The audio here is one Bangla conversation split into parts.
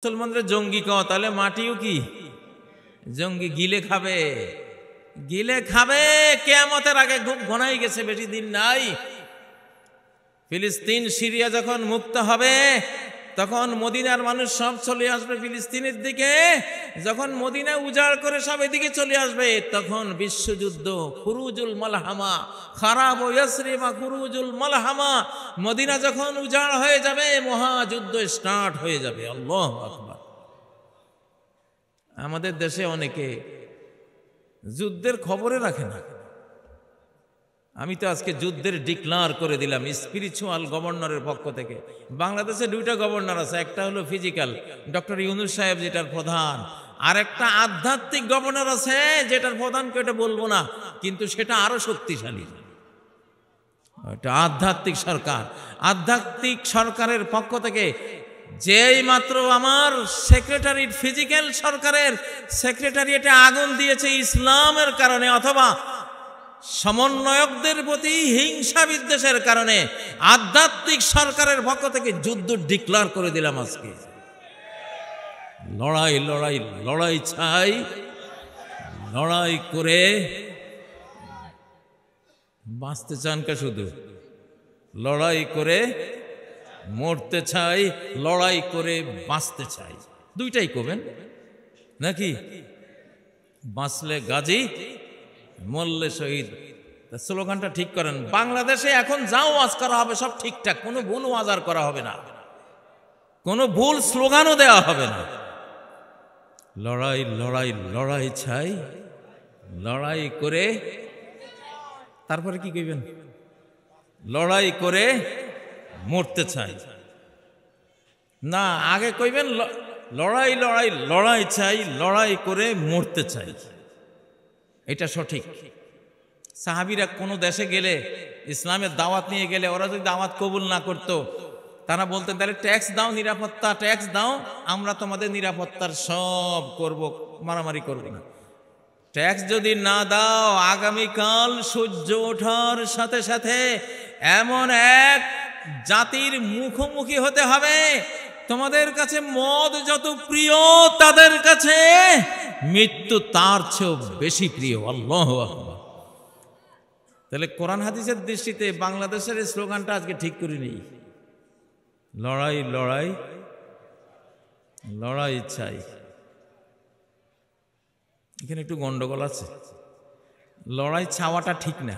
মুসলমানদের জঙ্গি কও, তাহলে মাটিও কি জঙ্গি? গিলে খাবে, গিলে খাবে। কিয়ামতের আগে খুব ঘনাই গেছে, বেশি দিন নাই। ফিলিস্তিন সিরিয়া যখন মুক্ত হবে তখন মদিনার মানুষ সব চলে আসবে ফিলিস্তিনের দিকে। যখন মদিনা উজাড় করে সব এদিকে চলে আসবে তখন বিশ্বযুদ্ধ, খুরুজুল মালহামা, খারাব ইয়াসরিবা খুরুজুল মালহামা। মদিনা যখন উজাড় হয়ে যাবে মহাযুদ্ধ স্টার্ট হয়ে যাবে। আল্লাহু আকবার। আমাদের দেশে অনেকে যুদ্ধের খবরে রাখে না। আমি তো আজকে যুদ্ধের ডিক্লার করে দিলাম স্পিরিচুয়াল গভর্নরের পক্ষ থেকে। বাংলাদেশে দুইটা গভর্নর আছে, একটা হলো ফিজিক্যাল ডক্টর ইউনূস সাহেব যেটার প্রধান, আর একটা আধ্যাত্মিক গভর্নর আছে যেটার প্রধানকে এটা বলবো না, কিন্তু সেটা আরো শক্তিশালী। এটা আধ্যাত্মিক সরকার। আধ্যাত্মিক সরকারের পক্ষ থেকে যেই মাত্র আমার সেক্রেটারিয়েট, ফিজিক্যাল সরকারের সেক্রেটারিয়েটে আগুন দিয়েছে ইসলামের কারণে অথবা সমন্বয়কদের প্রতি হিংসা বিদ্বেষের কারণে, আধ্যাত্মিক সরকারের পক্ষ থেকে যুদ্ধ ডিক্লার করে দিলাম আজকে। লড়াই লড়াই লড়াই চাই, লড়াই করে বাঁচতে চান কে? শুধু লড়াই করে মরতে চাই, লড়াই করে বাঁচতে চাই, দুইটাই করবেন নাকি? বাঁচলে গাজী, মরলে শহীদ। স্লোগানটা ঠিক করেন। বাংলাদেশে এখন যাও ওয়াজ করা হবে সব ঠিকঠাক, কোনো ভুল ওয়াজ আর করা হবে না, কোনো ভুল স্লোগানও দেওয়া হবে না। লড়াই লড়াই লড়াই চাই, লড়াই করে তারপরে কি কইবেন? লড়াই করে মরতে চাই না, আগে কইবেন লড়াই লড়াই লড়াই চাই, লড়াই করে মরতে চাই। এটা সঠিক। সাহাবীরা কোনো দেশে গেলে, ইসলামের দাওয়াত নিয়ে গেলে, ওরা যদি দাওয়াত কবুল না করতো তারা বলতেন তাহলে ট্যাক্স দাও, নিরাপত্তা ট্যাক্স দাও, আমরা তোমাদের নিরাপত্তার সব করব, মারামারি করব না। ট্যাক্স যদি না দাও আগামীকাল সূর্য ওঠার সাথে সাথে এমন এক জাতির মুখোমুখি হতে হবে, তোমাদের কাছে মদ যত প্রিয় তাদের কাছে মৃত্যু তার চেয়েও বেশি প্রিয়। আল্লাহু আকবার। তাহলে কোরআন হাদিসের দৃষ্টিতে বাংলাদেশের এই স্লোগানটা আজকে ঠিক করে নেই। লড়াই লড়াই লড়াই চাই, এখানে একটু গন্ডগোল আছে। লড়াই চাওয়াটা ঠিক না।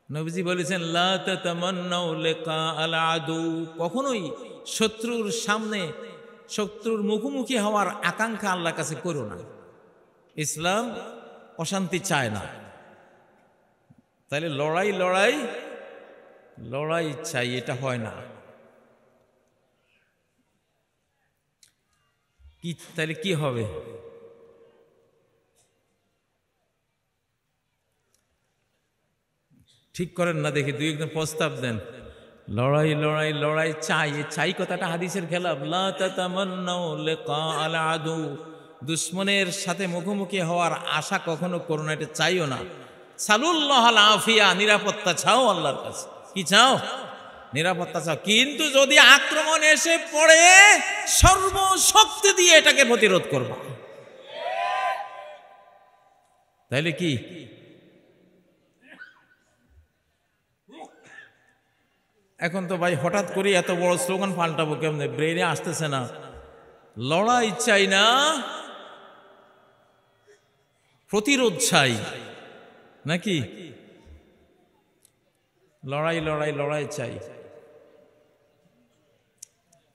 নবীজি বলেছেন লা তাতামান্নাউ লিকা আল আদু, কখনোই শত্রুর সামনে, শত্রুর মুখোমুখি হওয়ার আকাঙ্ক্ষা আল্লাহর কাছে করো না। ইসলাম অশান্তি চায় না। তাহলে লড়াই লড়াই লড়াই চাই, এটা হয় না। কি তাহলে কি হবে? ঠিক করেন না, দেখি দুই একজন প্রস্তাব দেন। লড়াই লড়াই লড়াই চাই, এই চাই কথাটা হাদিসের খেলাফ। লা তাতামান্নাউ লিকা আল আদু, দুশমনের সাথে মুখোমুখি হওয়ার আশা কখনো করো না, এটা চাইও না। সালুল্লাহুল আফিয়া, নিরাপত্তা চাও আল্লাহর কাছে। কি চাও? নিরাপত্তা চাও। কিন্তু যদি আক্রমণ এসে পড়ে সর্বশক্তি দিয়ে এটাকে প্রতিরোধ করবা। তাইলে কি? এখন তো ভাই হঠাৎ করে এত বড় স্লোগান পাল্টাবো কেমনে? ব্রেনে আসতেছে না। লড়াই চাই না, প্রতিরোধ চাই নাকি? লড়াই লড়াই লড়াই চাই,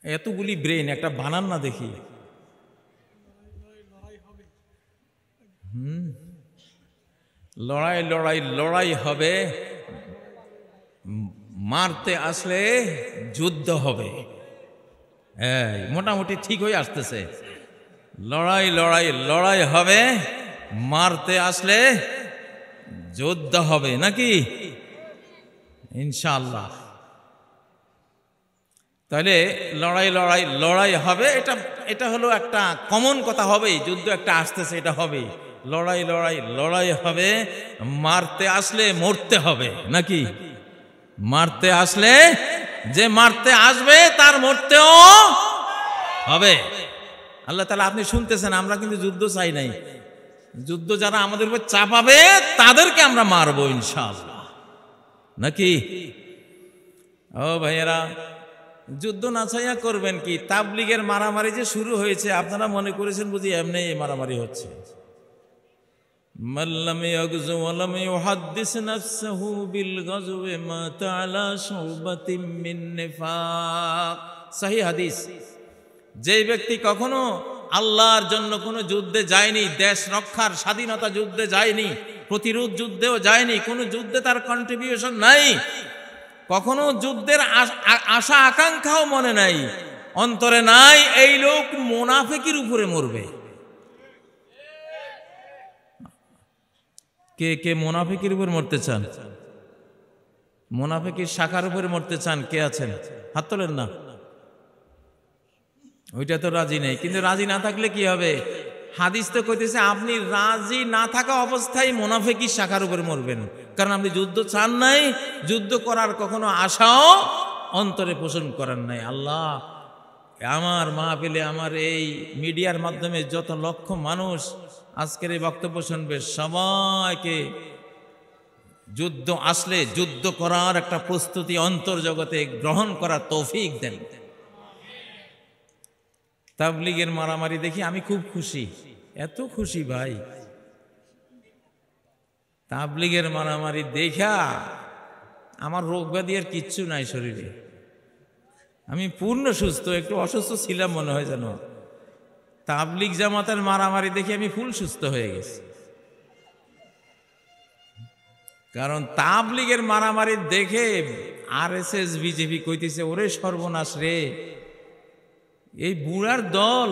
এতগুলি ব্রেন একটা বানান না দেখি। লড়াই লড়াই লড়াই হবে, মারতে আসলে যুদ্ধ হবে। মোটামুটি ঠিক হয়ে আসতেছে। লড়াই লড়াই লড়াই হবে, মারতে আসলে যুদ্ধ হবে নাকি? ইনশাআল্লাহ। তাহলে লড়াই লড়াই লড়াই হবে, এটা হলো একটা কমন কথা। হবে যুদ্ধ একটা আসতেছে, এটা হবে। লড়াই লড়াই লড়াই হবে, মারতে আসলে মরতে হবে নাকি? মারতে আসলে, যে মারতে আসবে তার মরতেও হবে। আল্লাহ তাআলা আপনি শুনতেছেন, আমরা কিন্তু যুদ্ধ চাই নাই। যুদ্ধ যারা আমাদের উপর চাপাবে তাদেরকে আমরা মারবো ইনশাআল্লাহ, নাকি? ও ভাইয়েরা, যুদ্ধ না চাইয়া করবেন কি? তাবলীগের মারামারি যে শুরু হয়েছে, আপনারা মনে করেছেন বুঝি এমনি মারামারি হচ্ছে? মাল্লাম ইয়াগজু ওয়া লাম ইউহাদ্দিস নাফসাহু বিল গাজওয়ি মাতা আলা শুবাতিম মিন নিফাক। সহিহ হাদিস। যে ব্যক্তি কখনো আল্লাহর জন্য কোনো যুদ্ধে যায়নি, দেশ রক্ষার স্বাধীনতা যুদ্ধে যায়নি, প্রতিরোধ যুদ্ধেও যায়নি, কোনো যুদ্ধে তার কন্ট্রিবিউশন নাই, কখনো যুদ্ধের আশা আকাঙ্ক্ষাও মনে নাই, অন্তরে নাই, এই লোক মুনাফিকের উপরে মরবে। কে কে মুনাফিকের উপর মরতে চান? মুনাফিকের শাখার উপরে মরতে চান? কে আছেন? হাত তোলেন না। ওইটা তো রাজি নেই। কিন্তু রাজি না থাকলে কি হবে? হাদিস তো কইতেছে আপনি রাজি না থাকা অবস্থায় মুনাফিকের শাখার উপরে মরবেন, কারণ আপনি যুদ্ধ চান নাই, যুদ্ধ করার কখনো আশাও অন্তরে পোষণ করেন নাই। আল্লাহ, আমার মাহফিলে, আমার এই মিডিয়ার মাধ্যমে যত লক্ষ মানুষ আজকের এই বক্তব্য শুনবে, সবাইকে যুদ্ধ আসলে যুদ্ধ করার একটা প্রস্তুতি অন্তর্জগতে গ্রহণ করার তৌফিক দেন। তাবলীগের মারামারি দেখি আমি খুব খুশি, এত খুশি ভাই। তাবলীগের মারামারি দেখা আমার রোগ ব্যাধি আর কিচ্ছু নাই শরীরে, আমি পূর্ণ সুস্থ। একটু অসুস্থ ছিলাম মনে হয় যেন, তাবলীগ জামাতের মারামারি দেখে আমি ফুল সুস্থ হয়ে গেছি। কারণ তাবলীগের মারামারি দেখে আরএসএস বিজেপি কইতেছে, ওরে সর্বনাশ রে, এই বুড়ার দল,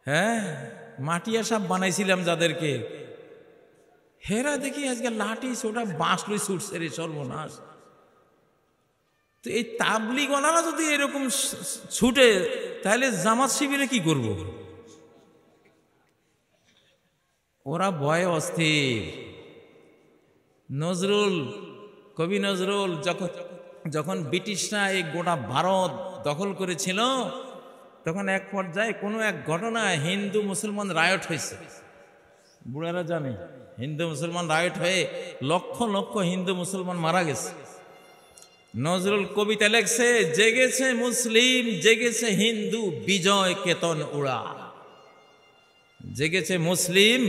হ্যাঁ মাটিয়া সাপ বানাইছিলাম যাদেরকে, হেরা দেখি আজকে লাঠি সোটা বাঁশ লই ছুটছে রে, সর্বনাশ। তো এই তাবলীগ ওনারা যদি এরকম ছুটে, তাহলে জামাত শিবিরে কি করব? ওরা ভয়ে অস্থির। নজরুল, কবি নজরুল যখন ব্রিটিশরা এই গোটা ভারত দখল করেছিল, তখন এক পর্যায়ে কোনো এক ঘটনায় হিন্দু মুসলমান রায়ট হয়েছে। বুড়ারা জানে, হিন্দু মুসলমান রায়ট হয়ে লক্ষ লক্ষ হিন্দু মুসলমান মারা গেছে। নজরুল কবিতা লেখছে, জেগেছে মুসলিম জেগেছে হিন্দু, বিজয় কেতন উড়া। জেগেছে মুসলিম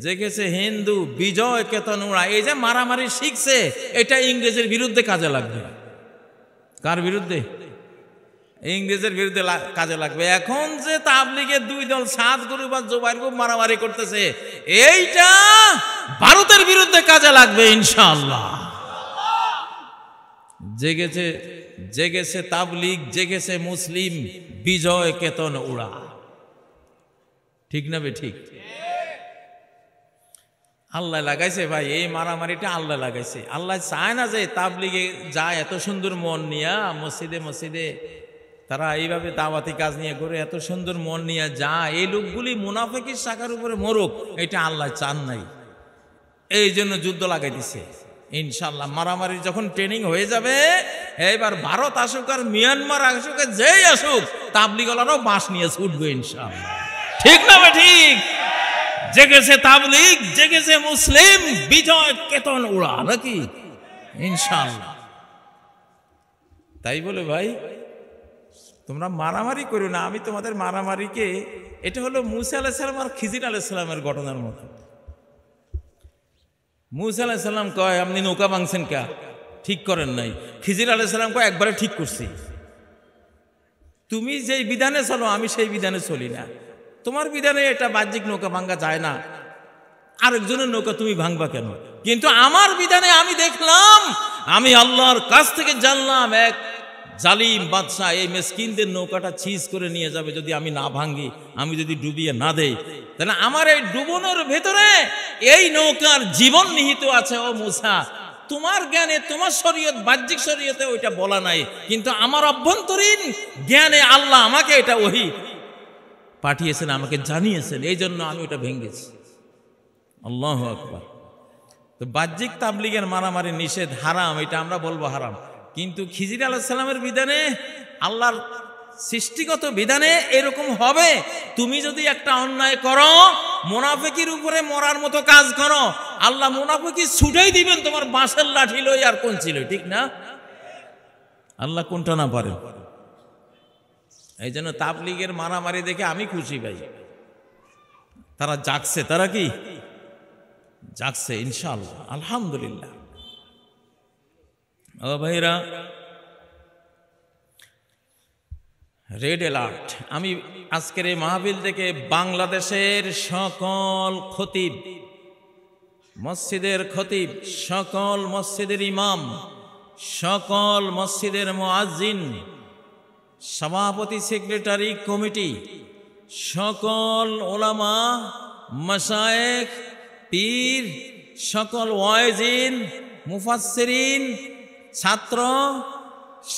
জেগেছে হিন্দু, বিজয় কেতন উড়া। এই যে মারামারি শিখছে, এটা ইংরেজের বিরুদ্ধে কাজে লাগবে। কার বিরুদ্ধে? ইংরেজের বিরুদ্ধে কাজে লাগবে। এখন যে তাবলীগের দুই দল সাত গরু বা জোবাইর গরু মারামারি করতেছে, এইটা ভারতের বিরুদ্ধে কাজে লাগবে ইনশাআল্লাহ। জেগেছে জেগেছে তাবলীগ জেগেছে মুসলিম, বিজয় কেতন উড়া। ঠিক না বে ঠিক? আল্লাহ লাগাইছে ভাই, এই মারামারিটা আল্লাহ লাগাইছে। আল্লাহ চায় না যে তাবলীগে যায় এত সুন্দর মন নিয়া, মসজিদে মসজিদে তারা এইভাবে দাওয়াতি কাজ নিয়ে করে এত সুন্দর মন নিয়ে যায়, এই লোকগুলি মুনাফিকের শাখার উপরে মরুক, এটা আল্লাহ চান নাই। এই জন্য যুদ্ধ লাগাই দিছে। ইনশাল্লাহ মারামারি যখন ট্রেনিং হয়ে যাবে, এবার ভারত আসুক আর মিয়ানমার আসুক, যেই আসুক, তাবলীগওয়ালারাও বাঁশ নিয়ে ছুটবে ইনশাল্লাহ। ঠিক না বে ঠিক? জেগেছে তাবলীগ জেগেছে মুসলিম, বিজয় কেতন উড়া, নাকি? ইনশাআল্লাহ। তাই বলে ভাই, তোমরা মারামারি করো না। আমি তোমাদের মারামারিকে, এটা হলো মুসা আলাইহিস সালাম আর খিজির আলাইহিস সালামের ঘটনার মতো। মুসা আলাইহিস সালাম কয়, আপনি নৌকা ভাঙছেন কা? ঠিক করেন নাই। খিজির আলাইহিস সালাম কয়, একবারে ঠিক করছি। তুমি যেই বিধানে চলো, আমি সেই বিধানে চলি না। তোমার বিধানে এটা বাহ্যিক নৌকা ভাঙ্গা যায় না, আরেকজনের নৌকা তুমি ভাঙবা কেন? কিন্তু আমার বিধানে আমি দেখলাম, আমি আল্লাহর কাছ থেকে জানলাম, এক জালিম বাদশাহ এই মেসকিনদের নৌকাটা ছিজ করে নিয়ে যাবে যদি আমি না ভাঙ্গি, আমি যদি ডুবিয়ে না দেই। তাহলে আমার এই ডুবনের ভেতরে এই নৌকার জীবন নিহিত আছে। ও মুসা, তোমার জ্ঞানে, তোমার শরীয়ত, বাহ্যিক শরীয়তে ওইটা বলা নাই, কিন্তু আমার অভ্যন্তরীণ জ্ঞানে আল্লাহ আমাকে এটা ওহী পাঠিয়েছেন, আমাকে জানিয়েছেন, এই জন্য আমি ওটা ভেঙেছি। আল্লাহু আকবার। তো বাহ্যিক তাবলীগের মারামারি নিষেধ, হারাম, এটা আমরা বলবো হারাম। কিন্তু খিজির আলাইহিস সালামের বিধানে আল্লাহর সৃষ্টিগত বিধানে এরকম হবে। তুমি যদি একটা অন্যায় করো, মুনাফিকের উপরে মরার মতো কাজ করো, আল্লাহ মুনাফিকি ছুটাই দিবেন তোমার বাঁশের লাঠি লই আর কোন ছিল, ঠিক না? আল্লাহ কোনটা না পারে। এই জন্য তাবলীগের মারামারি দেখে আমি খুশি ভাই, তারা জাগছে, তারা কি জাগছে ইনশাআল্লাহ, আলহামদুলিল্লাহ। ও ভাইরা, রেড অ্যালার্ট। আমি আজকের এই মাহফিল থেকে বাংলাদেশের সকল খতিব, মসজিদের খতিব, সকল মসজিদের ইমাম, সকল মসজিদের মুয়াজ্জিন, সভাপতি, সেক্রেটারি, কমিটি, সকল ওলামা, মাশায়েখ, পীর, সকল ওয়াইজিন, মুফাসসিরিন, ছাত্র,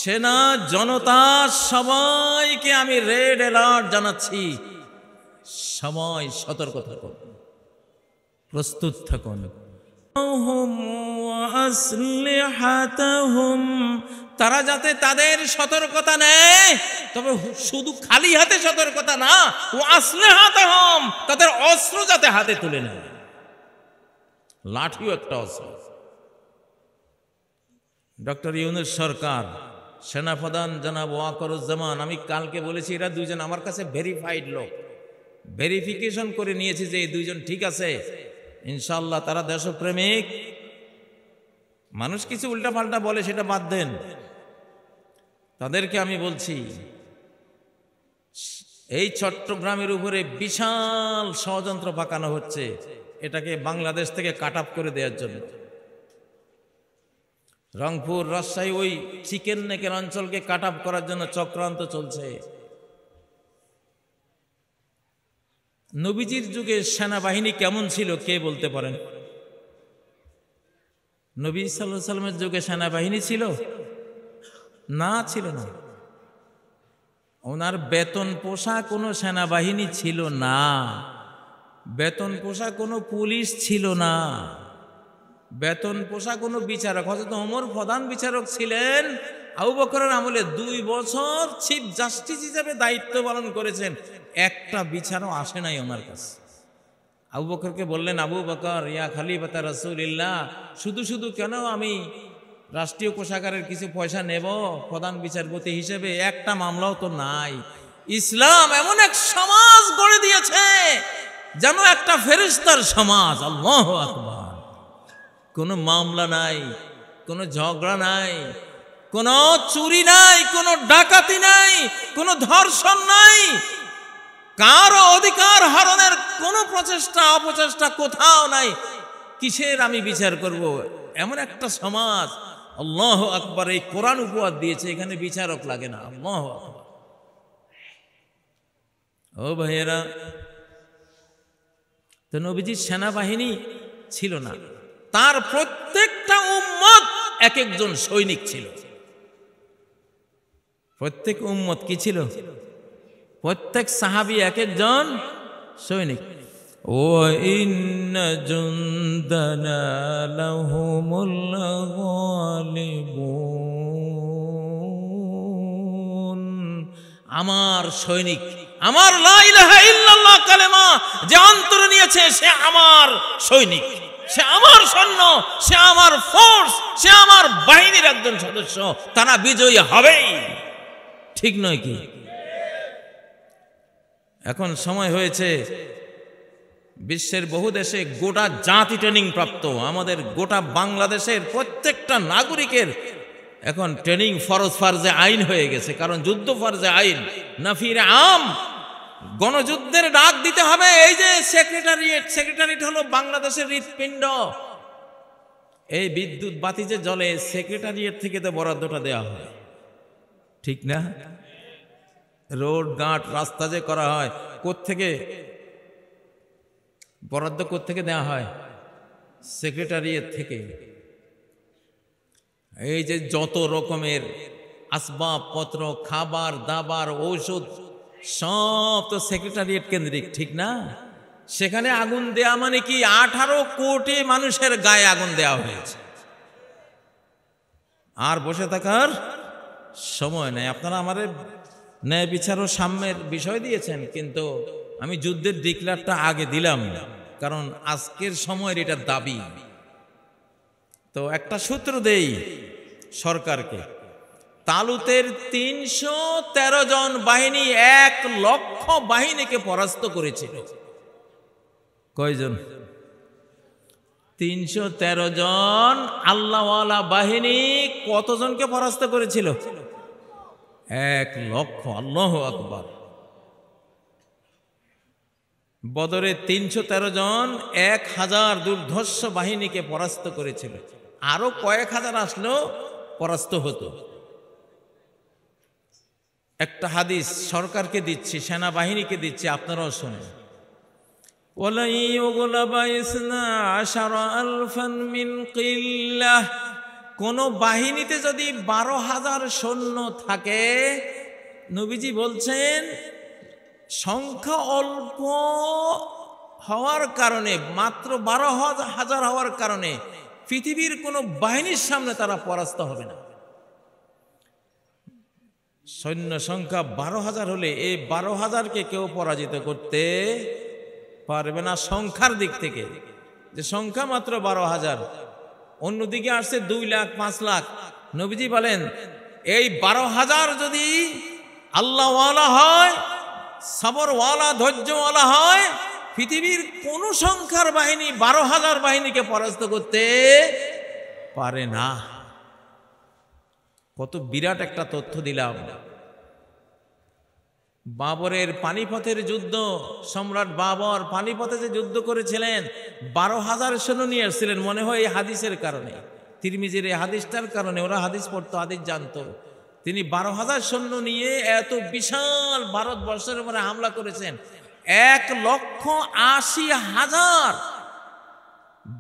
সেনা, জনতা, সবাইকে আমি রেড অ্যালার্ট জানাচ্ছি। সবাই সতর্ক থাকুন, প্রস্তুত থাকুন। তারা যাতে তাদের সতর্কতা নেয়, তবে শুধু খালি হাতে সতর্কতা না, ও আসলিহাতাহুম, তাদের অস্ত্র যাতে হাতে তুলে নেয়। লাঠিও একটা অস্ত্র। ডক্টর ইউনূস সরকার, সেনাপ্রধান জনাব ওয়াকারুজ্জামান, আমি কালকে বলেছি এরা দুইজন আমার কাছে ভেরিফাইড লোক, ভেরিফিকেশন করে নিয়েছি যে এই দুইজন ঠিক আছে ইনশাআল্লাহ। তারা দেশপ্রেমিক। মানুষ কিছু উল্টাপাল্টা বলে, সেটা বাদ দেন। তাদেরকে আমি বলছি, এই চট্টগ্রামের উপরে বিশাল ষড়যন্ত্র পাকানো হচ্ছে, এটাকে বাংলাদেশ থেকে কাট অফ করে দেওয়ার জন্য। রংপুর, রাজশাহী, ওই চিকেন নেকের অঞ্চলকে কাট অফ করার জন্য চক্রান্ত চলছে। নবীজির যুগে সেনাবাহিনী কেমন ছিল কে বলতে পারেন? নবী সাল্লাল্লাহু আলাইহি ওয়াসাল্লামের যুগে সেনাবাহিনী ছিল না? ছিল না। ওনার বেতন পোষা কোনো সেনাবাহিনী ছিল না, বেতন পোষা কোনো পুলিশ ছিল না, বেতন পোষা কোনো বিচারক। হযরত ওমর প্রধান বিচারক ছিলেন, আবু বকরের আমলে 2 বছর চিফ জাস্টিস হিসেবে দায়িত্ব পালন করেছেন, একটা বিচারও আসে নাই ওনার কাছে। আবু বকরকে বললেন, আবু বকর ইয়া খলিফাতা রাসূলিল্লাহ, শুধু শুধু কেন আমি রাষ্ট্রীয় কোষাগারের কিছু পয়সা নেব প্রধান বিচারপতি হিসেবে? একটা মামলাও তো নাই। ইসলাম এমন এক সমাজ গড়ে দিয়েছে যেন একটা ফেরেশতার সমাজ। আল্লাহু আকবার। কোনো মামলা নাই, কোনো ঝগড়া নাই, কোনো চুরি নাই, কোনো ডাকাতি নাই, কোনো ধর্ষণ নাই, কারো অধিকার হরণের কোনো প্রচেষ্টা অপচেষ্টা কোথাও নাই। কিসের আমি বিচার করব? এমন একটা সমাজ। আল্লাহু আকবার। এই কোরআন উপহার দিয়েছে, এখানে বিচারক লাগে না। আল্লাহু আকবার। ও ভাইয়েরা, তো নবীজির সেনাবাহিনী ছিল না, তার প্রত্যেকটা উম্মত এক একজন সৈনিক ছিল। প্রত্যেক উম্মত কি ছিল? প্রত্যেক সাহাবী এক একজন সৈনিক। ও ইন্না জুনদানা লাহুমুল গালিবুন। আমার সৈনিক, আমার লা ইলাহা ইল্লাল্লাহ কালেমা যে অন্তরে নিয়েছে, সে আমার সৈনিক, সে আমার সৈন্য, সে আমার ফোর্স, সে আমার বাহিনীর একজন সদস্য। তারা বিজয়ী হবেই, ঠিক নয় কি? এখন সময় হয়েছে, বিশ্বের বহু দেশে গোটা জাতি ট্রেনিং প্রাপ্ত, আমাদের গোটা বাংলাদেশের প্রত্যেকটা নাগরিকের এখন ট্রেনিং ফরজ ফারজে আইন হয়ে গেছে। কারণ যুদ্ধ ফরজে আইন, নাফির আম, গণযুদ্ধের ডাক দিতে হবে। এই যে সেক্রেটারিয়েট হলো বাংলাদেশের হৃৎপিণ্ড। এই বিদ্যুৎ বাতি যে জ্বলে, সেক্রেটারিয়েট থেকে তো বরাদ্দটা দেওয়া হয়, ঠিক না? রোড ঘাট রাস্তা যে করা হয়, কোত্থেকে বরাদ্দ, কোত্থেকে দেওয়া হয়? সেক্রেটারিয়েট থেকে। এই যে যত রকমের আসবাবপত্র, খাবার দাবার, ঔষধ, সব তো সেক্রেটারিয়েট কেন্দ্রিক, ঠিক না? সেখানে আগুন দেয়া মানে কি? 18 কোটি মানুষের গায়ে আগুন দেওয়া হয়েছে। আর বসে থাকার সময় নেই। আপনারা আমাদের ন্যায় বিচার ও সাম্যের বিষয় দিয়েছেন, কিন্তু আমি যুদ্ধের ডিক্লারটা আগে দিলাম না, কারণ আজকের সময়ের এটা দাবি। তো একটা সূত্র দেই সরকারকে, তালুতের ৩১৩ জন বাহিনী ১ লক্ষ বাহিনীকে পরাস্ত করেছিল। কয়জন? ৩১৩ জন আল্লাহওয়ালা বাহিনী কতজনকে পরাস্ত করেছিল? ১ লক্ষ। আল্লাহু আকবার। বদরে ৩১৩ জন ১,০০০ দুর্ধর্ষ বাহিনীকে পরাস্ত করেছিল। আরো কয়েক হাজার আসলেও পরাস্ত হতো। একটা হাদিস সরকারকে দিচ্ছি, সেনাবাহিনীকে দিচ্ছি, আপনারাও শোনেন। কোন বাহিনীতে যদি ১২,০০০ সৈন্য থাকে, নবীজি বলছেন সংখ্যা অল্প হওয়ার কারণে, মাত্র ১২,০০০ হওয়ার কারণে পৃথিবীর কোন বাহিনীর সামনে তারা পরাস্ত হবে না। সৈন্য সংখ্যা ১২,০০০ হলে এই ১২,০০০কে কেউ পরাজিত করতে পারবে না সংখ্যার দিক থেকে, যে সংখ্যা মাত্র ১২,০০০। অন্যদিকে আসছে ২ লাখ ৫ লাখ। নবীজি বলেন এই ১২,০০০ যদি আল্লাহওয়ালা হয়, সবরওয়ালা, ধৈর্যওয়ালা হয়, পৃথিবীর কোন সংখ্যার বাহিনী ১২,০০০ বাহিনীকে পরাস্ত করতে পারে না। কত বিরাট একটা তথ্য দিলাম। বাবরের পানিপথের যুদ্ধ, সম্রাট বাবর পানিপথে যে যুদ্ধ করেছিলেন, ১২,০০০ সৈন্য নিয়ে এসেছিলেন। মনে হয় এই হাদিসের কারণে, তিরমিজির এই হাদিসটার কারণে, ওরা হাদিস পড়তো, হাদিস জানতো। তিনি ১২,০০০ সৈন্য নিয়ে এত বিশাল ভারতবর্ষের উপরে হামলা করেছেন। ১,৮০,০০০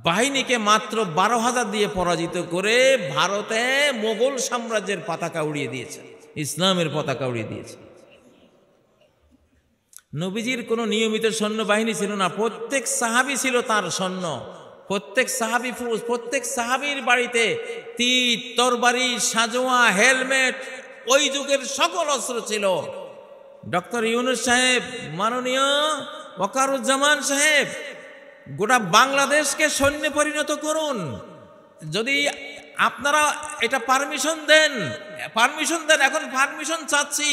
বাহিনীকে মাত্র ১২,০০০ দিয়ে পরাজিত করে ভারতে মোগল সাম্রাজ্যের পতাকা উড়িয়ে দিয়েছে, ইসলামের পতাকা উড়িয়ে দিয়েছে। নবীজির কোনো নিয়মিত সৈন্যবাহিনী ছিল না, প্রত্যেক সাহাবী ছিল তার সৈন্য। প্রত্যেক সাহাবীর বাড়িতে তীর, তরবারি, সাজোয়া, হেলমেট, ওই যুগের সকল অস্ত্র ছিল। ডক্টর ইউনুস সাহেব, মাননীয় ওয়াকারুজ্জামান সাহেব, গোটা বাংলাদেশকে সৈন্যে পরিণত করুন। যদি আপনারা এটা পারমিশন দেন, এখন পারমিশন চাচ্ছি।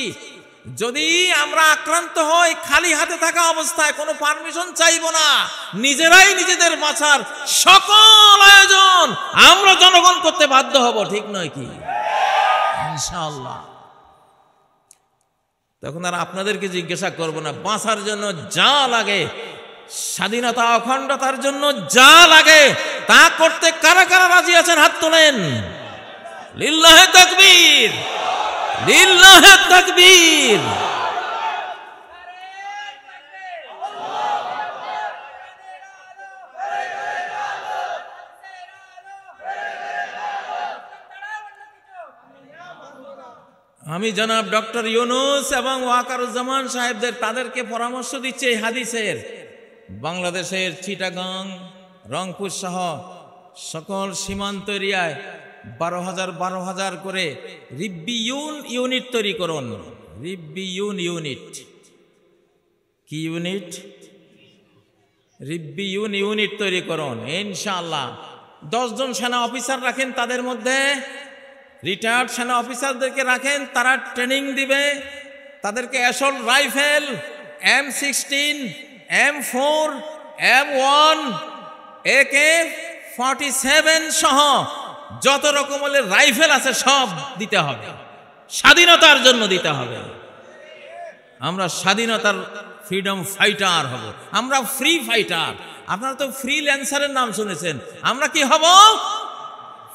যদি আমরা আক্রান্ত হই, খালি হাতে থাকা অবস্থায় কোনো পারমিশন চাইব না, নিজেরাই নিজেদের বাঁচার সকল আয়োজন আমরা জনগণ করতে বাধ্য হব, ঠিক নয় কি? ইনশাআল্লাহ। তখন আর আপনাদেরকে জিজ্ঞাসা করব না, বাঁচার জন্য যা লাগে, স্বাধীনতা অখণ্ডতার জন্য যা লাগে তা করতে কারা কারা রাজি আছেন? হাত তোলেন। লিল্লাহে তাকবীর, লিল্লাহে তাকবীর। আমি জনাব ডক্টর ইউনুস এবং ওয়াকারুজ্জামান সাহেবদের, তাদেরকে পরামর্শ দিচ্ছে এই হাদিসের, বাংলাদেশের চিটাগাং, রংপুর সহ সকল সীমান্ত এরিয়ায় ১২,০০০ করে রিব্বিউন ইউনিট তৈরি করুন। রিব্বিউন ইউনিট কি ইউনিট? রিব্বিউন ইউনিট তৈরি করুন। ইনশাআল্লাহ ১০ জন সেনা অফিসার রাখেন, তাদের মধ্যে রিটায়ার্ড সেনা অফিসারদেরকে রাখেন, তারা ট্রেনিং দিবে। তাদেরকে assault rifle, M16, M4, M1, AK-47 সহ যত রকমের রাইফেল আছে সব দিতে হবে, স্বাধীনতার জন্য দিতে হবে। আমরা স্বাধীনতার ফ্রিডম ফাইটার হব, আমরা ফ্রি ফাইটার। আপনারা তো ফ্রিল্যান্সারের নাম শুনেছেন, আমরা কি হব?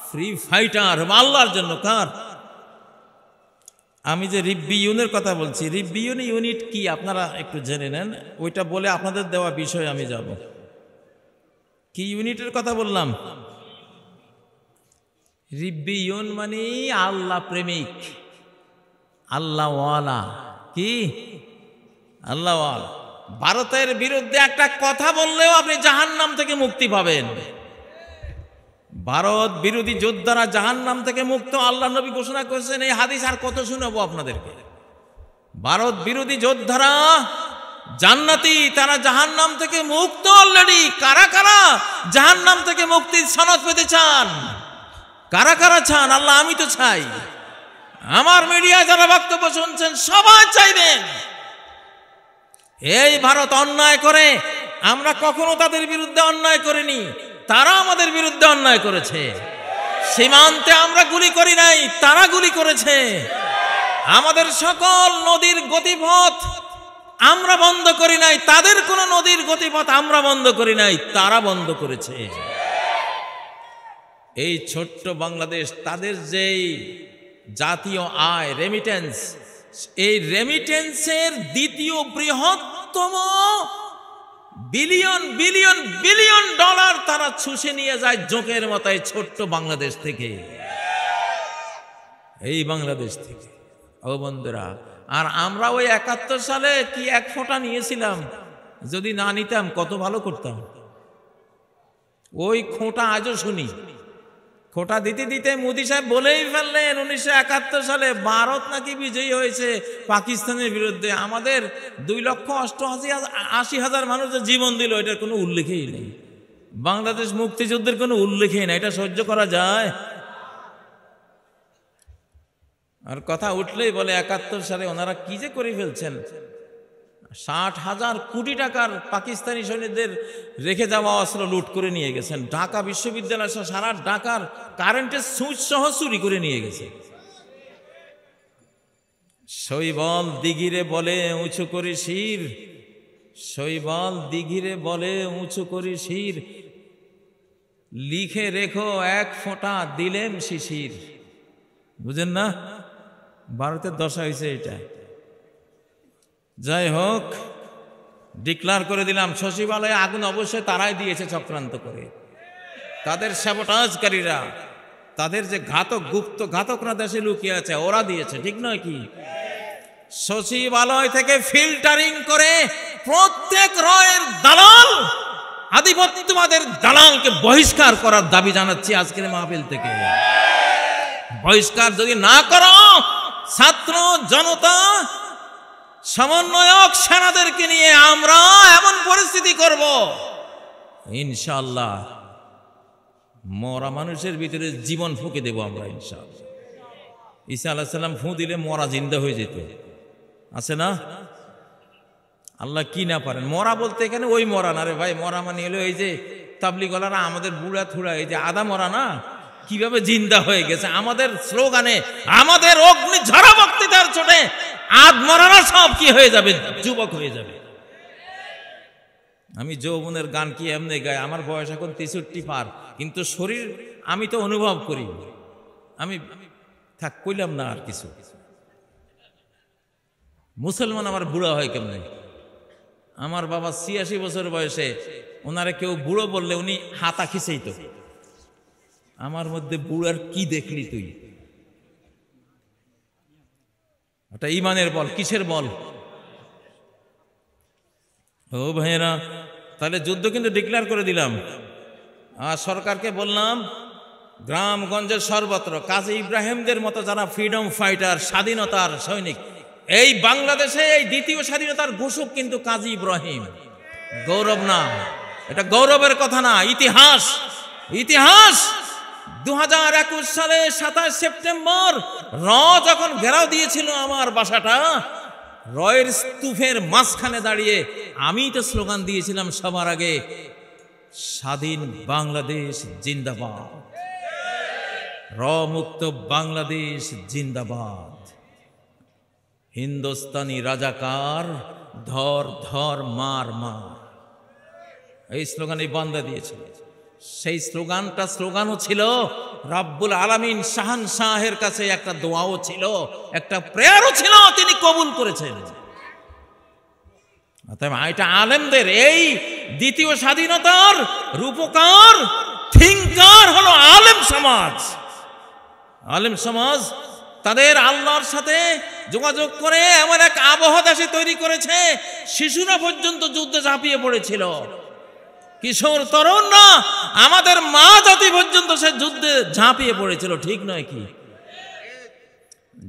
ফ্রি ফাইটার হব আল্লাহর জন্য। কার? আমি যে রিব্বিউনের কথা বলছি, রিব্বিউন ইউনিট কি আপনারা একটু জেনে নেন, ওইটা বলে আপনাদের দেওয়া বিষয় আমি যাব। কি ইউনিটের কথা বললাম? রিব্বিউন মানে আল্লাহ প্রেমিক, আল্লাহওয়ালা। কি? আল্লাহওয়ালা। ভারতের বিরুদ্ধে একটা কথা বললেও আপনি জাহান্নাম থেকে মুক্তি পাবেন। ভারত বিরোধী যোদ্ধারা জাহান্নাম থেকে মুক্ত, আল্লাহ নবী ঘোষণা করেছেন। এই হাদিস আর কত শুনাবো আপনাদেরকে? ভারত বিরোধী যোদ্ধারা জান্নাতি, তারা জাহান্নাম থেকে মুক্ত অলরেডি। কারা কারা জাহান্নাম থেকে মুক্তির সনদ পেতে চান? কারা কারা চান? আল্লাহ আমি তো চাই। আমার মিডিয়া যারা বক্তব্য শুনছেন সবাই চাইবেন। এই ভারত অন্যায় করে, আমরা কখনো তাদের বিরুদ্ধে অন্যায় করিনি, তারা আমাদের বিরুদ্ধে অন্যায় করেছে। সীমান্তে আমরা গুলি করি নাই, তারা গুলি করেছে। আমাদের সকল নদীর গতিপথ আমরা বন্ধ করি নাই, তাদের কোন নদীর গতিপথ আমরা বন্ধ করি নাই, তারা বন্ধ করেছে। এই ছোট্ট বাংলাদেশ, তাদের যেই জাতীয় আয় রেমিটেন্স, এই রেমিটেন্সের দ্বিতীয় বৃহত্তম বিলিয়ন বিলিয়ন বিলিয়ন ডলার তারা চুষে নিয়ে যায় জোকের মতো ছোট্ট বাংলাদেশ থেকে, এই বাংলাদেশ থেকে। ও বন্ধুরা, আর আমরা ওই ৭১ সালে কি এক ফোঁটা নিয়েছিলাম, যদি না নিতাম কত ভালো করতাম। ওই খোঁটা আজও শুনি। খোঁটা দিতে দিতে মোদি সাহেব বলেই ফেললেন ১৯৭১ সালে ভারত নাকি বিজয়ী হয়েছে পাকিস্তানের বিরুদ্ধে, আমাদের ২,৮৮,০০০ মানুষ জীবন দিল, এটার কোনো উল্লেখই নেই। বাংলাদেশ মুক্তিযুদ্ধের কোনো উল্লেখই নেই। এটা সহ্য করা যায়? আর কথা উঠলেই বলে ৭১ সালে ওনারা কি যে করে ফেলছেন। ৬০,০০০ কোটি টাকার পাকিস্তানি সৈনিকদের রেখে যাওয়া অস্ত্র লুট করে নিয়ে গেছেন। ঢাকা বিশ্ববিদ্যালয় সহ সারা ঢাকার কারেন্টের সুইচ সহ চুরি করে নিয়ে গেছে। শৈবল দিঘিরে বলে উঁচু করি শির, শৈবল দিঘিরে বলে উঁচু করি শির, লিখে রেখো এক ফোঁটা দিলেম শিশির। বুঝেন না? ভারতের দশা হয়েছে এটা। যাই হোক, ডিক্লার করে দিলাম, সচিবালয়ে আগুন অবশ্যই তারাই দিয়েছে চক্রান্ত করে। তাদের সাবোটাজকারীরা, তাদের যে ঘাতক গুপ্ত ঘাতকরা দেশে লুকিয়ে আছে, ওরা দিয়েছে, ঠিক নয় কি? সচিবালয় থেকে ফিল্টারিং করে প্রত্যেক রয়ের দালাল, আধিপত্যবাদের দালালকে বহিষ্কার করার দাবি জানাচ্ছি আজকের মাহফিল থেকে। বহিষ্কার যদি না করো, ছাত্র জনতা সমন্বয়ক সেনাদেরকে নিয়ে আমরা এমন পরিস্থিতি করব ইনশাআল্লাহ, মরা মানুষের ভিতরে জীবন ফুঁকে দেব আমরা ইনশাআল্লাহ। ঈসা আলাইহিস সালাম ফু দিলে মরা জিন্দা হয়ে যেত, আছে না? আল্লাহ কি না পারেন। মরা বলতে এখানে ওই মরা না রে ভাই, মরা মানে হলো এই যে তাবলিগওয়ালারা আমাদের বুড়া থুড়া, এই যে আদা মরা না, কিভাবে জিন্দা হয়ে গেছে আমাদের স্লোগানে, আমাদের অগ্নি ঝরা বক্তৃতার ছোটে আদ মরানা সব কি হয়ে যাবে, যুবক হয়ে যাবে। আমি যৌবনের গান কি এমনি গাই, আমার বয়স এখন ৬৩ পার, কিন্তু শরীর আমি তো অনুভব করি। আমি থাক কইলাম না আর কিছু। মুসলমান আমার বুড়া হয় কেমনে? আমার বাবা ৮৬ বছর বয়সে, ওনারে কেউ বুড়ো বললে উনি হাতা খিচেই তো। আমার মধ্যে বুড়ার কি দেখলি তুই? এটা ইমানের বল। কিসের বল? ও ভাইয়েরা, তাহলে যুদ্ধ কিন্তু ডিক্লেয়ার করে দিলাম। আর সরকারকে বললাম, গ্রামগঞ্জের সর্বত্র কাজী ইব্রাহিমদের মতো যারা ফ্রিডম ফাইটার, স্বাধীনতার সৈনিক, এই বাংলাদেশে এই দ্বিতীয় স্বাধীনতার ঘোষক কিন্তু কাজী ইব্রাহিম। গৌরব না, এটা গৌরবের কথা না, ইতিহাস। ইতিহাস ২০২১ সালে ২৭ সেপ্টেম্বর যখন ঘেরাও দিয়েছিল আমার বাসাটা, রয়ের স্তূপের মাঝখানে দাঁড়িয়ে আমি তো স্লোগান দিয়েছিলাম সবার আগে, স্বাধীন বাংলাদেশ জিন্দাবাদ, মুক্ত বাংলাদেশ জিন্দাবাদ, হিন্দুস্তানি রাজাকার ধর ধর মার মার, এই স্লোগানে বান্দা দিয়েছিল। সেই স্লোগানও ছিল রাব্বুল আলামিন শাহের কাছে একটা দোয়াও ছিল, একটা প্রেয়ারও ছিল, তিনি কবুল করেছেন। এটা আলেমদের, এই দ্বিতীয় স্বাধীনতার রূপকার থিঙ্কার হলো আলেম সমাজ। আলেম সমাজ তাদের আল্লাহর সাথে যোগাযোগ করে এমন এক আবহ দেশে তৈরি করেছে, শিশুরা পর্যন্ত যুদ্ধে ঝাঁপিয়ে পড়েছিল, কিশোর তরুণরা, আমাদের মা জাতি পর্যন্ত সে যুদ্ধে ঝাঁপিয়ে পড়েছিল, ঠিক নয় কি?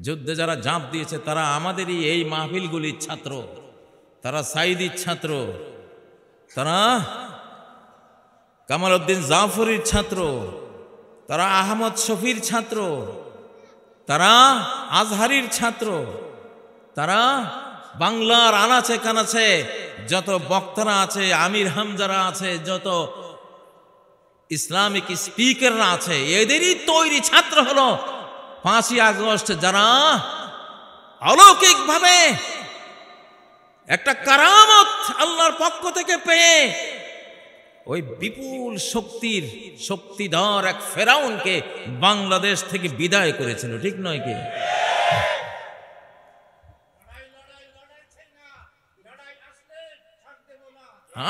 যুদ্ধে যারা ঝাঁপ দিয়েছে তারা আমাদেরই এই মাহফিলগুলির ছাত্র, তারা সাইদির ছাত্র, তারা কামাল উদ্দিন জাফরির ছাত্র, তারা আহমদ শফির ছাত্র, তারা আজহারির ছাত্র, তারা বাংলার আনাচে কানাচে যত বক্তারা আছে, আমির হামজারা আছে, যত ইসলামিক স্পিকাররা আছে, এদেরই তৈরি ছাত্র হলো 5ই আগস্ট, যারা অলৌকিকভাবে একটা কারামত আল্লাহর পক্ষ থেকে পেয়ে ওই বিপুল শক্তিধর এক ফেরাউনকে বাংলাদেশ থেকে বিদায় করেছিল। ঠিক নয় কি?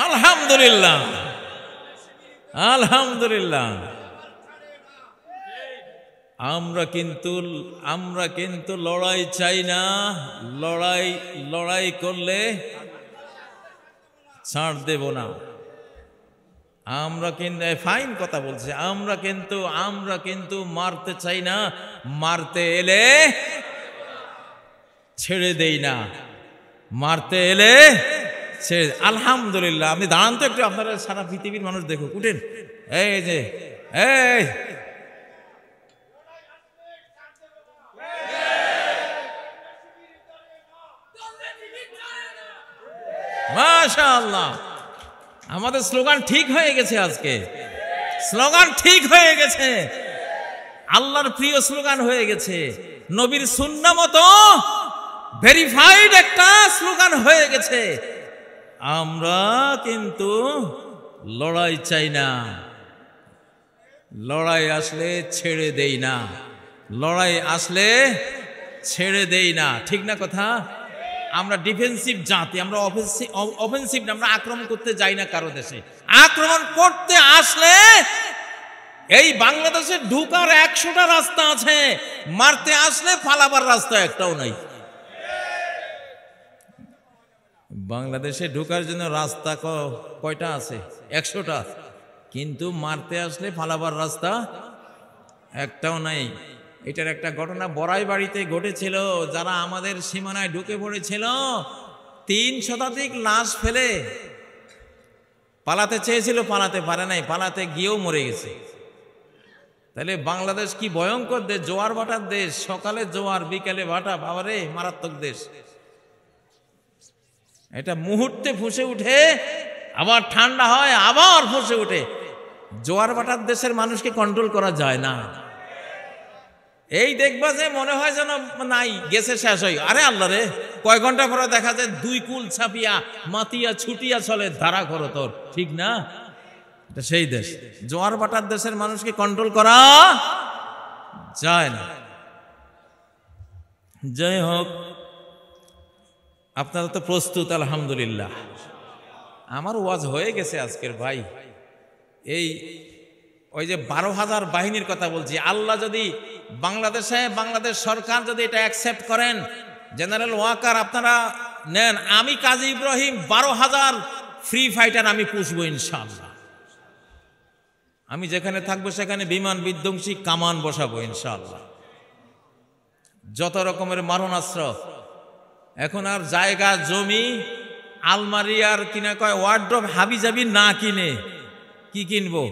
আলহামদুলিল্লাহ, আলহামদুলিল্লাহ। আমরা কিন্তু লড়াই চাই না। লড়াই করলে ছাড় দেব না। আমরা কিন্তু ফাইন কথা বলছি, আমরা কিন্তু মারতে চাই না, মারতে এলে ছেড়ে দেই না, মারতে এলে ছেড়ে। আলহামদুলিল্লাহ। আপনি দাঁড়ান তো একটু, আপনারা সারা পৃথিবীর মানুষ দেখুক, উঠেন। এই যে এই মাশাআল্লাহ, আমাদের স্লোগান ঠিক হয়ে গেছে। আজকে স্লোগান ঠিক হয়ে গেছে, আল্লাহর প্রিয় স্লোগান হয়ে গেছে, নবীর সুন্নাহ মতো ভেরিফাইড একটা স্লোগান হয়ে গেছে। আমরা কিন্তু লড়াই চাই না, লড়াই আসলে ছেড়ে দেই না, লড়াই আসলে ছেড়ে দেই না। ঠিক না কথা? আমরা ডিফেন্সিভ জাতি, আমরা অফেন্সিভ না, আমরা আক্রমণ করতে যাই না কারো দেশে। আক্রমণ করতে আসলে এই বাংলাদেশে ঢুকার 100টা রাস্তা আছে, মারতে আসলে পালাবার রাস্তা একটাও নাই। বাংলাদেশে ঢুকার জন্য রাস্তা কয়টা আছে? 100টা, কিন্তু মারতে আসলে পালাবার রাস্তা একটাও নাই। এটার একটা ঘটনা বড়াই বাড়িতে ঘটেছিল। যারা আমাদের সীমানায় ঢুকে পড়েছিল 3 শতাধিক লাশ ফেলে পালাতে চেয়েছিল, পালাতে পারে নাই, পালাতে গিয়েও মরে গেছে। তাহলে বাংলাদেশ কি ভয়ঙ্কর দেশ, জোয়ার ভাটার দেশ, সকালে জোয়ার বিকেলে ভাটা, বাবারে মারাত্মক দেশ। এটা মুহূর্তে ফুঁসে উঠে আবার ঠান্ডা হয়, আবার ফুঁসে উঠে। জোয়ার ভাটার দেশের মানুষকে কন্ট্রোল করা যায় না। এই দেখবা যে মনে হয় যেন নাই, গেছে, শেষ হয়। আরে আল্লাহ রে, কয় ঘন্টা পরে দেখা যায় 2 কুল ছাপিয়া মাতিয়া ছুটিয়া চলে, ধারা করো তোর। ঠিক না? এটা সেই দেশ। জোয়ার ভাটার দেশের মানুষকে কন্ট্রোল করা যায় না। যাই হোক, আপনারা তো প্রস্তুত আলহামদুলিল্লাহ। আমার ওয়াজ হয়ে গেছে আজকের ভাই। ওই যে 12,000 বাহিনীর কথা বলছি, আল্লাহ যদি বাংলাদেশ সরকার যদি এটা অ্যাকসেপ্ট করেন, জেনারেল ওয়াকার আপনারা নেন, আমি কাজী ইব্রাহিম 12,000 ফ্রি ফাইটার আমি পুষবো ইনশাআল্লাহ। আমি যেখানে থাকবো সেখানে বিমান বিধ্বংসী কামান বসাবো ইনশাআল্লাহ। যত রকমের মারণাস্ত্র, এখন আর জায়গা জমি আলমারি আর কিনা কয় ওয়ার্ড্রপ হাবিজাবি না কিনে কি কিনবো?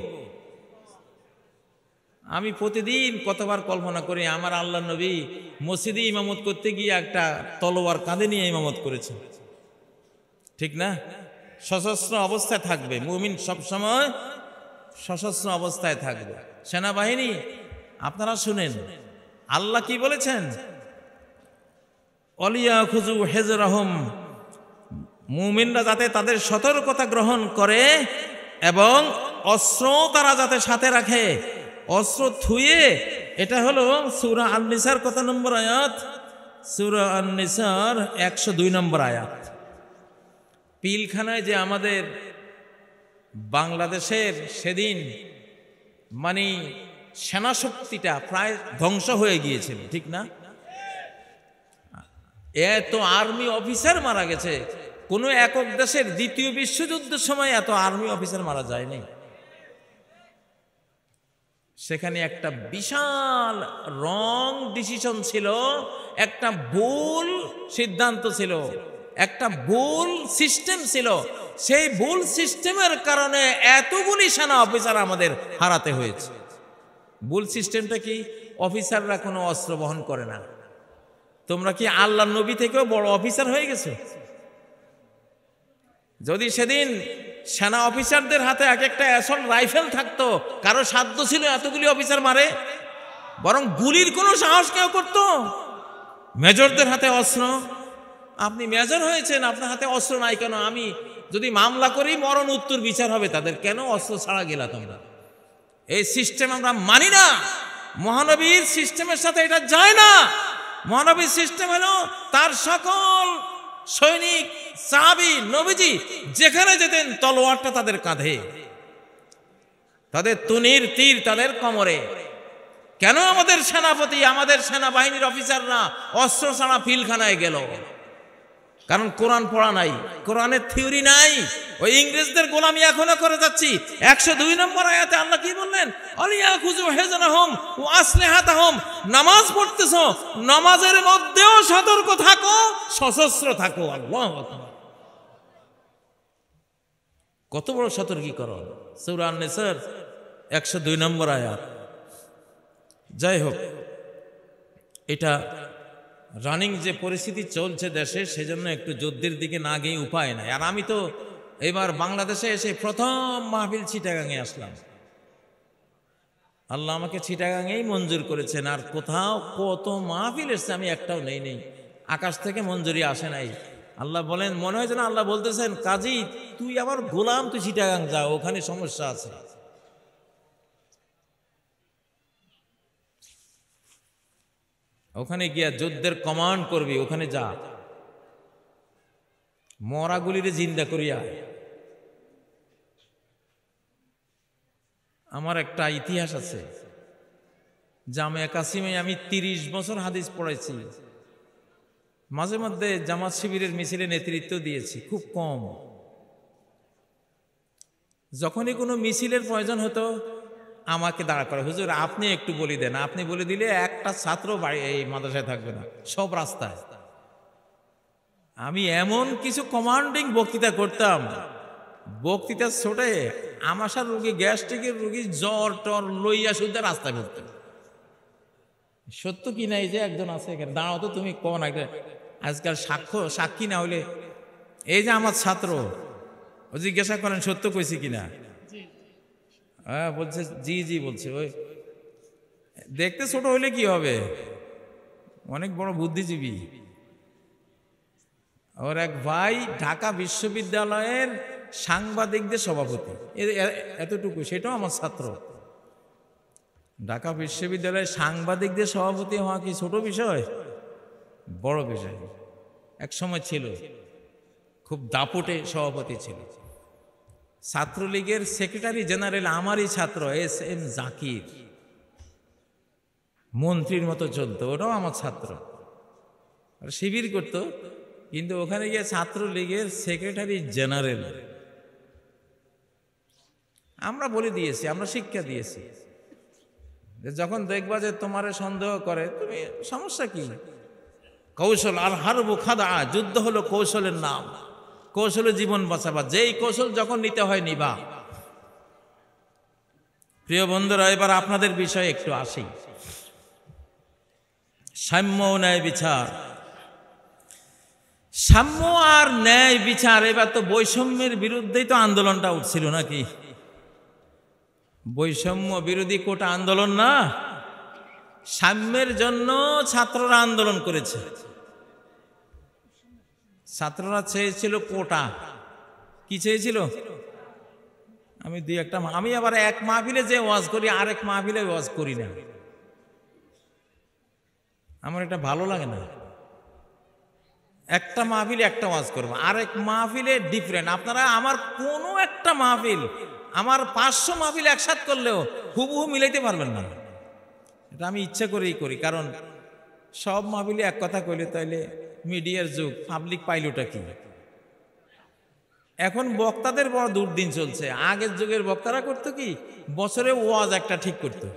আমি প্রতিদিন কতবার কল্পনা করি, আমার আল্লাহ নবী মসজিদে ইমামত করতে গিয়ে একটা তলোয়ার কাঁধে নিয়ে ইমামত করেছে। ঠিক না? সশস্ত্র অবস্থায় থাকবে মুমিন, সবসময় সশস্ত্র অবস্থায় থাকবে। সেনাবাহিনী আপনারা শুনেন আল্লাহ কি বলেছেন, অলিয়া খুজু হেজরাহম, মুমিনরা যাতে তাদের সতর্কতা গ্রহণ করে এবং অস্ত্র তারা যাতে সাথে রাখে, অস্ত্র থুয়ে। এটা হলো সূরা আন-নিসার কত নম্বর আয়াত? সূরা আন-নিসার 102 নম্বর আয়াত। পিলখানায় যে আমাদের বাংলাদেশের সেদিন মানে সেনাশক্তিটা প্রায় ধ্বংস হয়ে গিয়েছিল। ঠিক না? এত আর্মি অফিসার মারা গেছে, কোনো একক দেশের দ্বিতীয় বিশ্বযুদ্ধের সময় এত আর্মি অফিসার মারা যায়নি। সেখানে একটা বিশাল রং ডিসিশন ছিল, একটা ভুল সিদ্ধান্ত ছিল, একটা ভুল সিস্টেম ছিল। সেই ভুল সিস্টেমের কারণে এতগুলি সেনা অফিসার আমাদের হারাতে হয়েছে। ভুল সিস্টেমটা কি? অফিসাররা কোনো অস্ত্র বহন করে না। তোমরা কি আল্লাহ নবী থেকেও বড় অফিসার হয়ে গেছো? যদি সেদিন সেনা অফিসারদের হাতে এক একটা অ্যাসল্ট রাইফেল থাকতো, কারো সাধ্য ছিল এতগুলি অফিসার মারে? বরং গুলির কোনো সাহস কেউ করতো? মেজরদের হাতে অস্ত্র। আপনি মেজর হয়েছেন, আপনার হাতে অস্ত্র নাই কেন? আমি যদি মামলা করি মরণ উত্তর বিচার হবে তাদের, কেন অস্ত্র ছাড়া গেলা তোমরা? এই সিস্টেম আমরা মানি না। মহানবীর সিস্টেমের সাথে এটা যায় না। মহানবীর সিস্টেম হলো তার সকল সৈনিক, সাহাবী, নবীজি যেখানে যেতেন তলোয়ারটা তাদের কাঁধে, তাদের তুনির তীর তাদের কোমরে। কেন আমাদের সেনাপতি, আমাদের সেনাবাহিনীর অফিসাররা অস্ত্র ছাড়া ফিলখানায় গেল? কারণ কোরআন পড়া নাই, কোরআনের থিওরি নাই। ওই ইংরেজদের গোলামি এখনো করে যাচ্ছি। 102 নম্বর আয়াতে আল্লাহ কি বললেন? আলিয়াখুযু হিজরাহুম ওয়া আসলিহাতাহুম। নামাজ পড়তেছো, নামাজের মধ্যেও সতর্ক থাকো, সশস্ত্র থাকো। আল্লাহু আকবার! কত বড় সতর্কীকরণ! সূরা আন-নিসার 102 নম্বর আয়াত। যাই হোক, এটা রানিং যে পরিস্থিতি চলছে দেশে, সেজন্য একটু যুদ্ধের দিকে না গিয়ে উপায় নাই। আর আমি তো এবার বাংলাদেশে এসে প্রথম মাহফিল চিটাগাঙে আসলাম। আল্লাহ আমাকে চিটাগাঙেই মঞ্জুর করেছেন। আর কোথাও কত মাহফিল এসছে, আমি একটাও নেই। আকাশ থেকে মঞ্জুরি আসে নাই। আল্লাহ বলেন, মনে হয় যেন আল্লাহ বলতেছেন, কাজী তুই আবার গোলাম, তুই চিটাগাং যা, ওখানে সমস্যা আছে। ওখানে গিয়া যুদ্ধের কমান্ড করবি, ওখানে যা, মরাগুলিরে জিন্দা করিয়া। আমার একটা ইতিহাস আছে, জামিয়া কাসিমে আমি 30 বছর হাদিস পড়াইছি। মাঝে মধ্যে জামাত শিবিরের মিছিলে নেতৃত্ব দিয়েছি, খুব কম। যখনই কোনো মিছিলের প্রয়োজন হতো আমাকে দাঁড়া করে, হুজুর আপনি একটু বলে দেন। আপনি বলে দিলে একটা ছাত্র বাড়ি এই মাদ্রাসায় থাকবে না, সব রাস্তায়। আমি এমন কিছু কমান্ডিং বক্তৃতা করতাম, বক্তৃতা ছোটে আমাশার রোগী, গ্যাস্ট্রিকের রোগী, জ্বর টর লইয়া শুদ্ধ রাস্তায় ঘুরতেন। সত্য কি নাই যে একজন আছে এখানে, দাঁড়াও তো তুমি কোন একটা, আজকাল সাক্ষী না হলে, এই যে আমার ছাত্র, ও জিজ্ঞাসা করেন সত্য কইছি কিনা? হ্যাঁ বলছে, জি জি বলছে। ওই দেখতে ছোট হইলে কি হবে, অনেক বড় বুদ্ধিজীবী। ওর এক ভাই ঢাকা বিশ্ববিদ্যালয়ের সাংবাদিকদের সভাপতি, এতটুকু, সেটাও আমার ছাত্র। ঢাকা বিশ্ববিদ্যালয়ের সাংবাদিকদের সভাপতি হওয়া কি ছোট বিষয়? বড় বিষয়। এক সময় ছিল, খুব দাপটে সভাপতি ছিল। ছাত্রলীগের সেক্রেটারি জেনারেল আমারই ছাত্র SM জাকির, মন্ত্রীর মতো চলতো, ওটাও আমার ছাত্র। শিবির করত, কিন্তু ওখানে গিয়ে ছাত্রলীগের সেক্রেটারি জেনারেল। আমরা বলে দিয়েছি, আমরা শিক্ষা দিয়েছি, যখন দেখবা যে তোমার সন্দেহ করে, তুমি সমস্যা কি? কৌশল আর হারবু খাদা, যুদ্ধ হলো কৌশলের নাম। কৌশলে জীবন বাঁচাবা, যেই কৌশল যখন নিতে হয় নিবা। প্রিয় বন্ধুরা, এবার আপনাদের বিষয়ে একটু আসি। সাম্য ও ন্যায় বিচার। সাম্য আর ন্যায় বিচার, এবার তো বৈষম্যের বিরুদ্ধেই তো আন্দোলনটা উঠছিল নাকি? বৈষম্য বিরোধী কোটা আন্দোলন না, সাম্যের জন্য ছাত্ররা আন্দোলন করেছে। ছাত্ররা চেয়েছিল কোটা। কি চেয়েছিল? আমি আবার এক মাহফিলে যে ওয়াজ করি, আরেক মাহফিলে ওয়াজ করি না, আমার এটা ভালো লাগে না। একটা মাহফিলে একটা ওয়াজ করবো, আরেক মাহফিলে ডিফারেন্ট। আপনারা আমার কোনো একটা মাহফিল, আমার 500 মাহফিল একসাথ করলেও হুবহু মিলাইতে পারবেন না। এটা আমি ইচ্ছা করেই করি, কারণ সব মাহফিলে এক কথা কইলে তাইলে মিডিয়ার যুগ, পাবলিক পাইলটা কি? এখন বক্তাদের বড় দুর্দিন চলছে। আগের যুগের বক্তারা করতো কি, বছরে ওয়াজ একটা ঠিক করতো,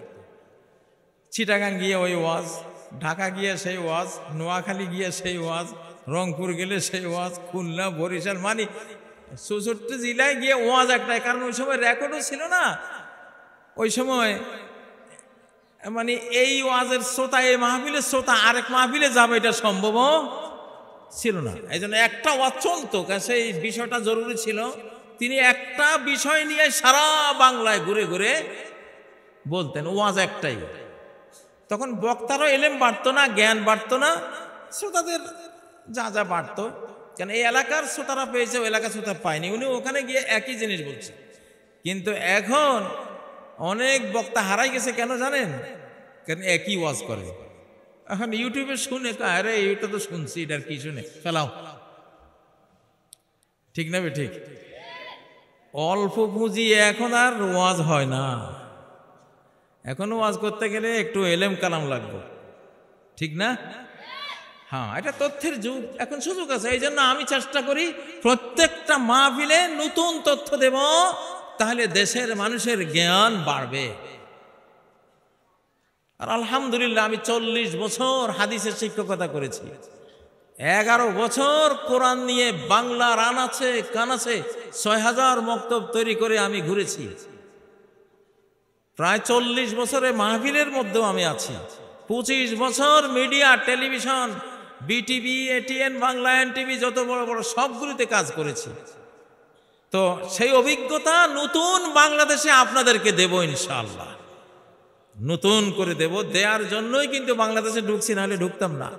চিটাগাং গিয়ে ওই ওয়াজ, ঢাকা গিয়ে সেই ওয়াজ, নোয়াখালী গিয়ে সেই ওয়াজ, রংপুর গেলে সেই ওয়াজ, খুলনা, বরিশাল, মানে 64 জেলায় গিয়ে ওয়াজ একটাই। কারণ ওই সময় রেকর্ডও ছিল না, ওই সময় মানে এই ওয়াজের শ্রোতা, এই মাহফিলের শ্রোতা আরেক মাহফিলে যাবে এটা সম্ভব ছিল না। এই জন্য একটা ওয়াজ চলতো, সেই বিষয়টা জরুরি ছিল। তিনি একটা বিষয় নিয়ে সারা বাংলায় ঘুরে ঘুরে বলতেন, ওয়াজ একটাই। তখন বক্তারও এলেম বাড়তো না, জ্ঞান বাড়তো না, শ্রোতাদের যা যা বাড়তো। কেন এই এলাকার শ্রোতারা পেয়েছে, ওই এলাকার শ্রোতা পায়নি, উনি ওখানে গিয়ে একই জিনিস বলছে। কিন্তু এখন অনেক বক্তা হারাই গেছে, কেন জানেন? কেন একই ওয়াজ করে। এখন ইউটিউবে শুনে, আরে এটা তো শুনছি, এটার কি শুনে ফেলাও, ঠিক না? ঠিক। অল্প পুঁজি এখন আর ওয়াজ হয় না, এখন ওয়াজ করতে গেলে একটু এলেম কালাম লাগবে, ঠিক না? হ্যাঁ, এটা তথ্যের যুগ, এখন সুযোগ আছে। এই জন্য আমি চেষ্টা করি প্রত্যেকটা মাহফিলে নতুন তথ্য দেব, তাহলে দেশের মানুষের জ্ঞান বাড়বে। আর আলহামদুলিল্লাহ আমি 40 বছর হাদিসের শিক্ষকতা করেছি, 11 বছর কোরআন নিয়ে বাংলার আনাচে কানাচে 6000 মক্তব তৈরি করে আমি ঘুরেছি। প্রায় 40 বছরে মাহফিলের মধ্যেও আমি আছি। 25 বছর media, television, BTV, ATN Bangla, NTV, যত বড় বড় সবগুলিতে কাজ করেছি। তো সেই অভিজ্ঞতা নতুন বাংলাদেশে আপনাদেরকে দেব ইনশাআল্লাহ, নতুন করে দেব। দেওয়ার জন্যই কিন্তু বাংলাদেশে ঢুকছি, নাহলে ঢুকতাম না।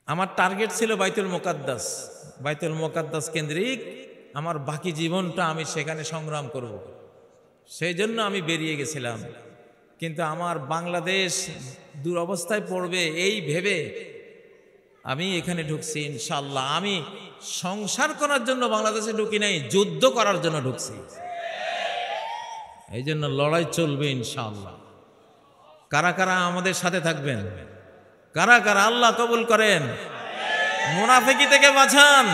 আমার টার্গেট ছিল বাইতুল মুকাদ্দাস, বাইতুল মুকাদ্দাস কেন্দ্রিক আমার বাকি জীবনটা আমি সেখানে সংগ্রাম করব, সেই জন্য আমি বেরিয়ে গেছিলাম। কিন্তু আমার বাংলাদেশ দুরবস্থায় পড়বে এই ভেবে আমি এখানে ঢুকছি ইনশাআল্লাহ। আমি সংসার করার জন্য বাংলাদেশে ঢুকি নাই, যুদ্ধ করার জন্য ঢুকছি। এই জন্য লড়াই চলবে ইনশাআল্লাহ। কারা কারা আমাদের সাথে থাকবেন? কারা কারা? আল্লাহ কবুল করেন, মুনাফিকি থেকে বাঁচান।